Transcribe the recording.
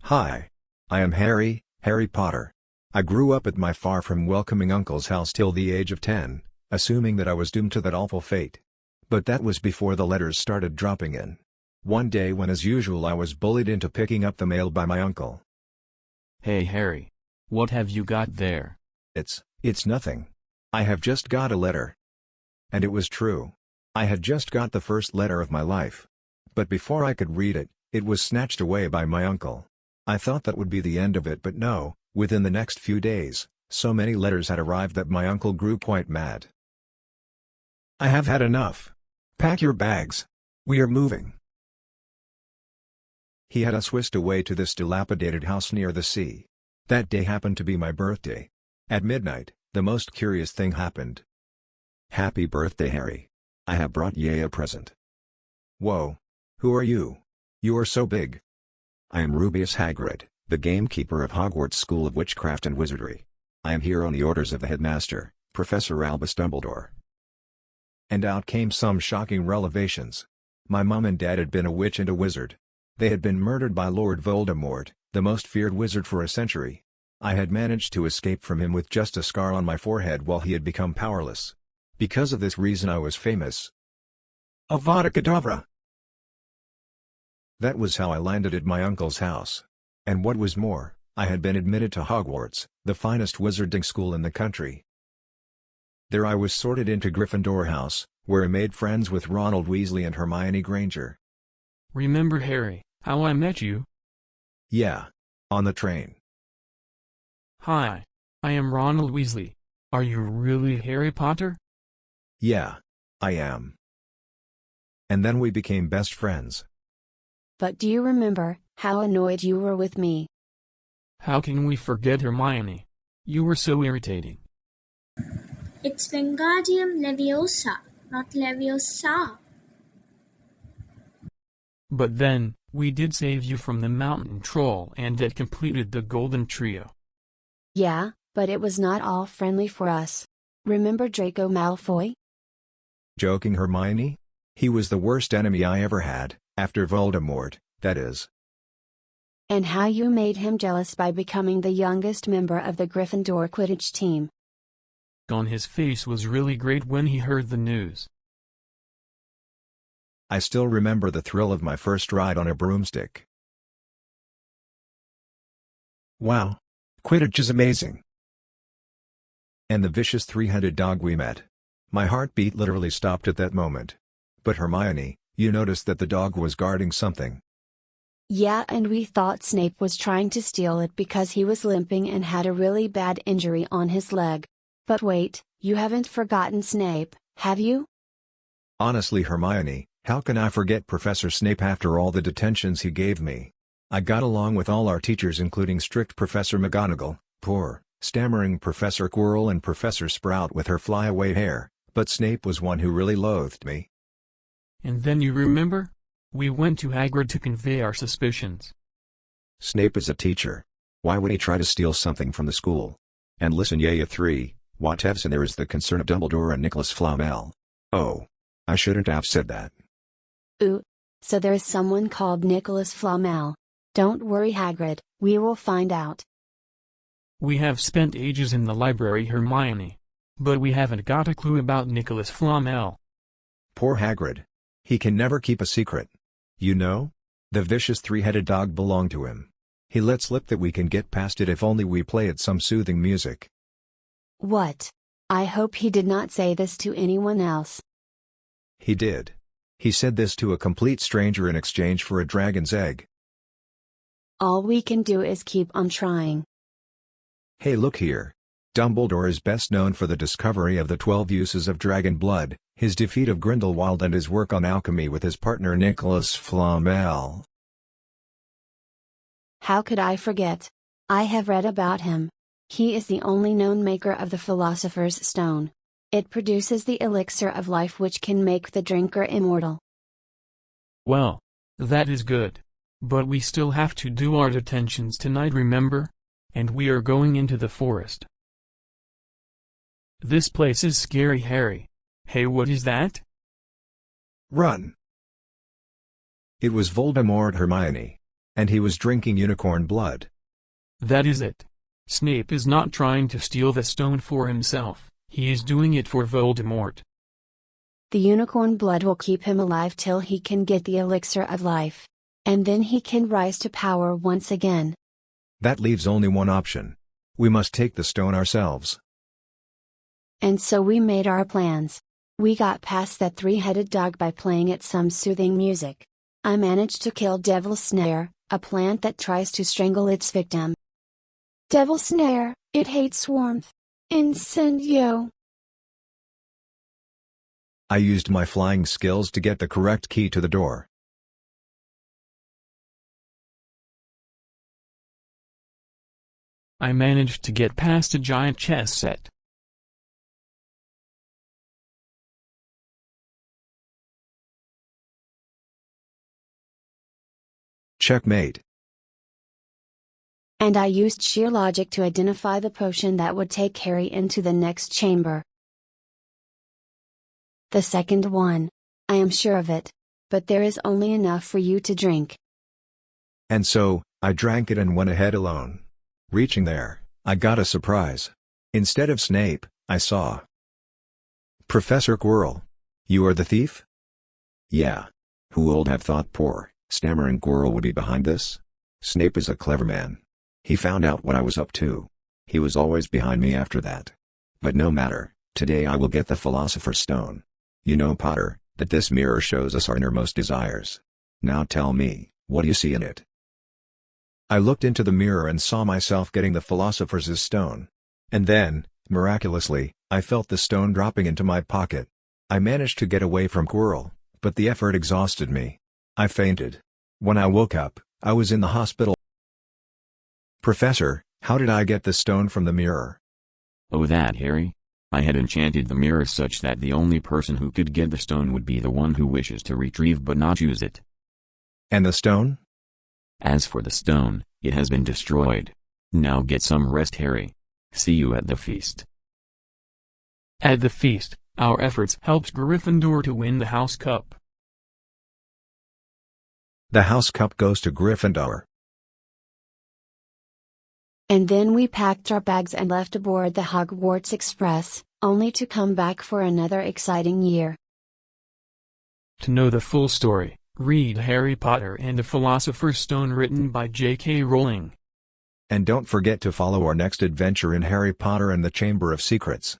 Hi. I am Harry Potter. I grew up at my far from welcoming uncle's house till the age of 10, assuming that I was doomed to that awful fate. But that was before the letters started dropping in. One day when as usual I was bullied into picking up the mail by my uncle. Hey Harry. What have you got there? It's nothing. I have just got a letter. And it was true. I had just got the first letter of my life. But before I could read it, it was snatched away by my uncle. I thought that would be the end of it, but no, within the next few days, so many letters had arrived that my uncle grew quite mad. I have had enough. Pack your bags. We are moving. He had us whisked away to this dilapidated house near the sea. That day happened to be my birthday. At midnight, the most curious thing happened. Happy birthday, Harry. I have brought ye a present. Whoa. Who are you? You are so big. I am Rubeus Hagrid, the gamekeeper of Hogwarts School of Witchcraft and Wizardry. I am here on the orders of the headmaster, Professor Albus Dumbledore. And out came some shocking revelations. My mom and dad had been a witch and a wizard. They had been murdered by Lord Voldemort, the most feared wizard for a century. I had managed to escape from him with just a scar on my forehead while he had become powerless. Because of this reason I was famous. Avada Kedavra! That was how I landed at my uncle's house. And what was more, I had been admitted to Hogwarts, the finest wizarding school in the country. There I was sorted into Gryffindor House, where I made friends with Ronald Weasley and Hermione Granger. Remember Harry, how I met you? Yeah. On the train. Hi. I am Ronald Weasley. Are you really Harry Potter? Yeah. I am. And then we became best friends. But do you remember how annoyed you were with me? How can we forget Hermione? You were so irritating. It's Wingardium Leviosa, not Leviosa. But then, we did save you from the mountain troll and that completed the golden trio. Yeah, but it was not all friendly for us. Remember Draco Malfoy? Joking, Hermione? He was the worst enemy I ever had, after Voldemort, that is. And how you made him jealous by becoming the youngest member of the Gryffindor Quidditch team. On his face was really great when he heard the news. I still remember the thrill of my first ride on a broomstick. Wow. Quidditch is amazing. And the vicious three-headed dog we met. My heartbeat literally stopped at that moment. But Hermione, you noticed that the dog was guarding something. Yeah, and we thought Snape was trying to steal it because he was limping and had a really bad injury on his leg. But wait, you haven't forgotten Snape, have you? Honestly, Hermione, how can I forget Professor Snape after all the detentions he gave me? I got along with all our teachers including strict Professor McGonagall, poor, stammering Professor Quirrell and Professor Sprout with her flyaway hair, but Snape was one who really loathed me. And then you remember? We went to Hagrid to convey our suspicions. Snape is a teacher. Why would he try to steal something from the school? And listen, Yaya 3, whatevs, and there is the concern of Dumbledore and Nicholas Flamel. Oh. I shouldn't have said that. Ooh. So there is someone called Nicholas Flamel. Don't worry, Hagrid, we will find out. We have spent ages in the library, Hermione. But we haven't got a clue about Nicholas Flamel. Poor Hagrid. He can never keep a secret. You know? The vicious three-headed dog belonged to him. He let slip that we can get past it if only we play it some soothing music. What? I hope he did not say this to anyone else. He did. He said this to a complete stranger in exchange for a dragon's egg. All we can do is keep on trying. Hey, look here. Dumbledore is best known for the discovery of the 12 uses of dragon blood, his defeat of Grindelwald and his work on alchemy with his partner Nicholas Flamel. How could I forget? I have read about him. He is the only known maker of the philosopher's stone. It produces the elixir of life which can make the drinker immortal. Well, that is good. But we still have to do our detentions tonight, remember? And we are going into the forest. This place is scary, Harry. Hey, what is that? Run! It was Voldemort, Hermione. And he was drinking unicorn blood. That is it. Snape is not trying to steal the stone for himself, he is doing it for Voldemort. The unicorn blood will keep him alive till he can get the elixir of life. And then he can rise to power once again. That leaves only one option. We must take the stone ourselves. And so we made our plans. We got past that three-headed dog by playing it some soothing music. I managed to kill Devil's Snare, a plant that tries to strangle its victim. Devil's Snare, it hates warmth. Incendio. I used my flying skills to get the correct key to the door. I managed to get past a giant chess set. Checkmate. And I used sheer logic to identify the potion that would take Harry into the next chamber. The second one. I am sure of it. But there is only enough for you to drink. And so, I drank it and went ahead alone. Reaching there, I got a surprise. Instead of Snape, I saw Professor Quirrell. You are the thief? Yeah. Who would have thought poor, stammering Quirrell would be behind this? Snape is a clever man. He found out what I was up to. He was always behind me after that. But no matter, today I will get the Philosopher's Stone. You know, Potter, that this mirror shows us our innermost desires. Now tell me, what do you see in it? I looked into the mirror and saw myself getting the Philosopher's Stone. And then, miraculously, I felt the stone dropping into my pocket. I managed to get away from Quirrell, but the effort exhausted me. I fainted. When I woke up, I was in the hospital. Professor, how did I get the stone from the mirror? Oh, that, Harry? I had enchanted the mirror such that the only person who could get the stone would be the one who wishes to retrieve but not use it. And the stone? As for the stone, it has been destroyed. Now get some rest, Harry. See you at the feast. At the feast, our efforts helped Gryffindor to win the House Cup. The House Cup goes to Gryffindor. And then we packed our bags and left aboard the Hogwarts Express, only to come back for another exciting year. To know the full story, read Harry Potter and the Philosopher's Stone written by J.K. Rowling. And don't forget to follow our next adventure in Harry Potter and the Chamber of Secrets.